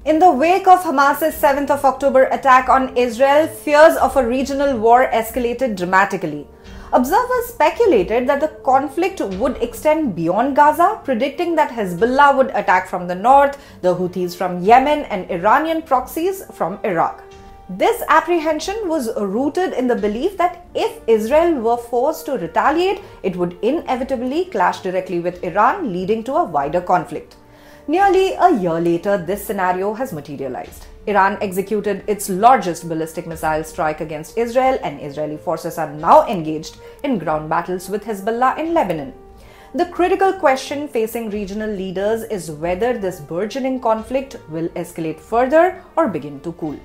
In the wake of Hamas's 7th of October attack on Israel, fears of a regional war escalated dramatically. Observers speculated that the conflict would extend beyond Gaza, predicting that Hezbollah would attack from the north, the Houthis from Yemen, and Iranian proxies from Iraq. This apprehension was rooted in the belief that if Israel were forced to retaliate, it would inevitably clash directly with Iran, leading to a wider conflict. Nearly a year later, this scenario has materialized. Iran executed its largest ballistic missile strike against Israel, and Israeli forces are now engaged in ground battles with Hezbollah in Lebanon. The critical question facing regional leaders is whether this burgeoning conflict will escalate further or begin to cool.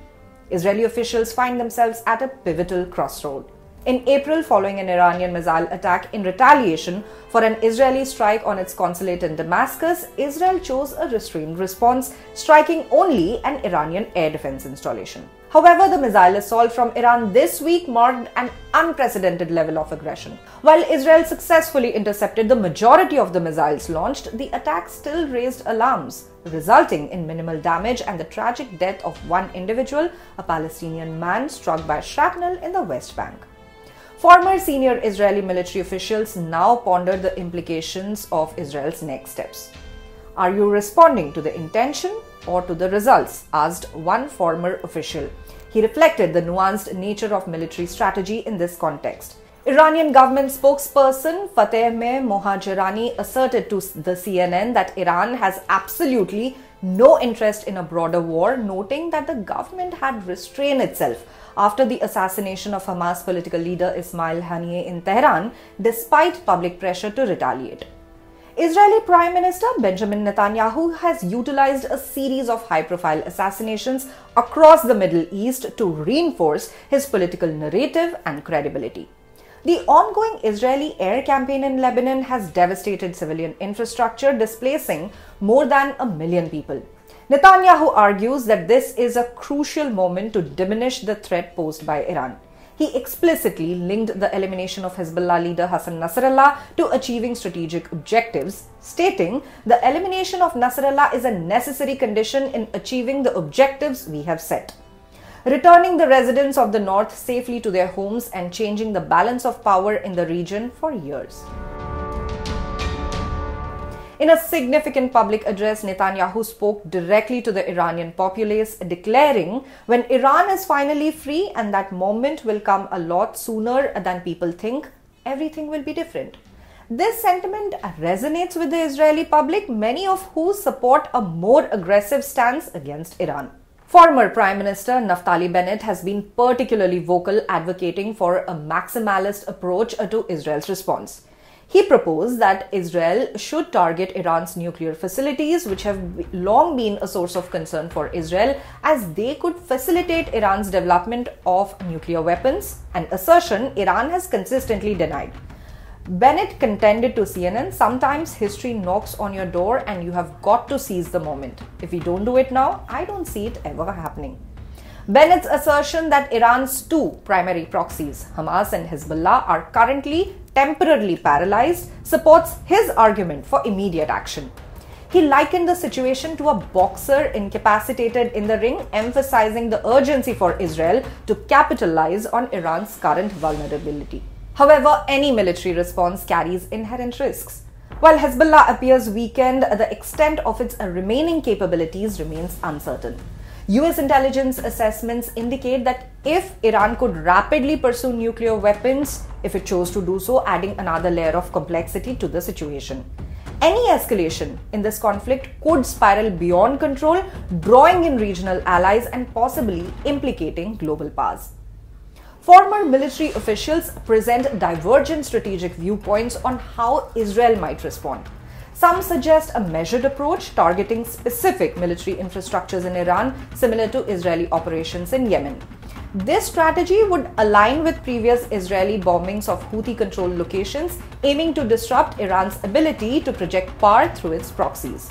Israeli officials find themselves at a pivotal crossroad. In April, following an Iranian missile attack in retaliation for an Israeli strike on its consulate in Damascus, Israel chose a restrained response, striking only an Iranian air defense installation. However, the missile assault from Iran this week marked an unprecedented level of aggression. While Israel successfully intercepted the majority of the missiles launched, the attack still raised alarms, resulting in minimal damage and the tragic death of one individual, a Palestinian man struck by shrapnel in the West Bank. Former senior Israeli military officials now ponder the implications of Israel's next steps. Are you responding to the intention or to the results? Asked one former official. He reflected the nuanced nature of military strategy in this context. Iranian government spokesperson Fateh Mohajirani asserted to the CNN that Iran has absolutely no interest in a broader war, noting that the government had restrained itself after the assassination of Hamas political leader Ismail Haniyeh in Tehran, despite public pressure to retaliate. Israeli Prime Minister Benjamin Netanyahu has utilized a series of high-profile assassinations across the Middle East to reinforce his political narrative and credibility. The ongoing Israeli air campaign in Lebanon has devastated civilian infrastructure, displacing more than 1 million people. Netanyahu argues that this is a crucial moment to diminish the threat posed by Iran. He explicitly linked the elimination of Hezbollah leader Hassan Nasrallah to achieving strategic objectives, stating, "The elimination of Nasrallah is a necessary condition in achieving the objectives we have set. Returning the residents of the north safely to their homes and changing the balance of power in the region for years." In a significant public address, Netanyahu spoke directly to the Iranian populace, declaring, "When Iran is finally free, and that moment will come a lot sooner than people think, everything will be different." This sentiment resonates with the Israeli public, many of whom support a more aggressive stance against Iran. Former Prime Minister Naftali Bennett has been particularly vocal, advocating for a maximalist approach to Israel's response. He proposed that Israel should target Iran's nuclear facilities, which have long been a source of concern for Israel, as they could facilitate Iran's development of nuclear weapons, an assertion Iran has consistently denied. Bennett contended to CNN, "Sometimes history knocks on your door and you have got to seize the moment. If we don't do it now, I don't see it ever happening." Bennett's assertion that Iran's two primary proxies, Hamas and Hezbollah, are currently temporarily paralyzed supports his argument for immediate action. He likened the situation to a boxer incapacitated in the ring, emphasizing the urgency for Israel to capitalize on Iran's current vulnerability. However, any military response carries inherent risks. While Hezbollah appears weakened, the extent of its remaining capabilities remains uncertain. US intelligence assessments indicate that if Iran could rapidly pursue nuclear weapons, if it chose to do so, adding another layer of complexity to the situation. Any escalation in this conflict could spiral beyond control, drawing in regional allies and possibly implicating global powers. Former military officials present divergent strategic viewpoints on how Israel might respond. Some suggest a measured approach targeting specific military infrastructures in Iran, similar to Israeli operations in Yemen. This strategy would align with previous Israeli bombings of Houthi-controlled locations, aiming to disrupt Iran's ability to project power through its proxies.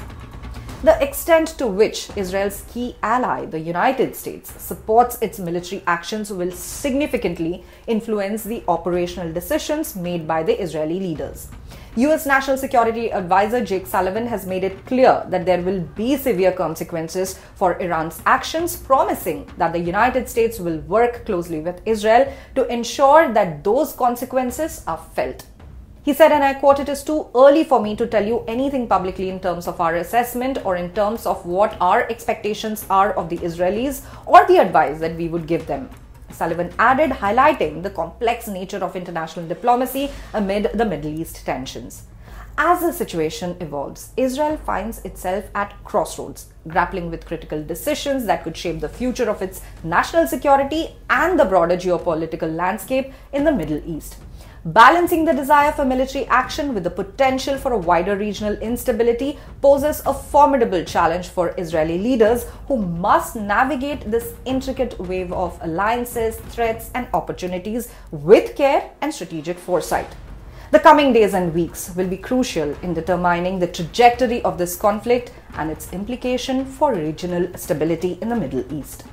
The extent to which Israel's key ally, the United States, supports its military actions will significantly influence the operational decisions made by the Israeli leaders. US National Security Advisor Jake Sullivan has made it clear that there will be severe consequences for Iran's actions, promising that the United States will work closely with Israel to ensure that those consequences are felt. He said, and I quote, "It is too early for me to tell you anything publicly in terms of our assessment or in terms of what our expectations are of the Israelis or the advice that we would give them." Sullivan added, highlighting the complex nature of international diplomacy amid the Middle East tensions. As the situation evolves, Israel finds itself at crossroads, grappling with critical decisions that could shape the future of its national security and the broader geopolitical landscape in the Middle East. Balancing the desire for military action with the potential for a wider regional instability poses a formidable challenge for Israeli leaders who must navigate this intricate wave of alliances, threats, and opportunities with care and strategic foresight. The coming days and weeks will be crucial in determining the trajectory of this conflict and its implication for regional stability in the Middle East.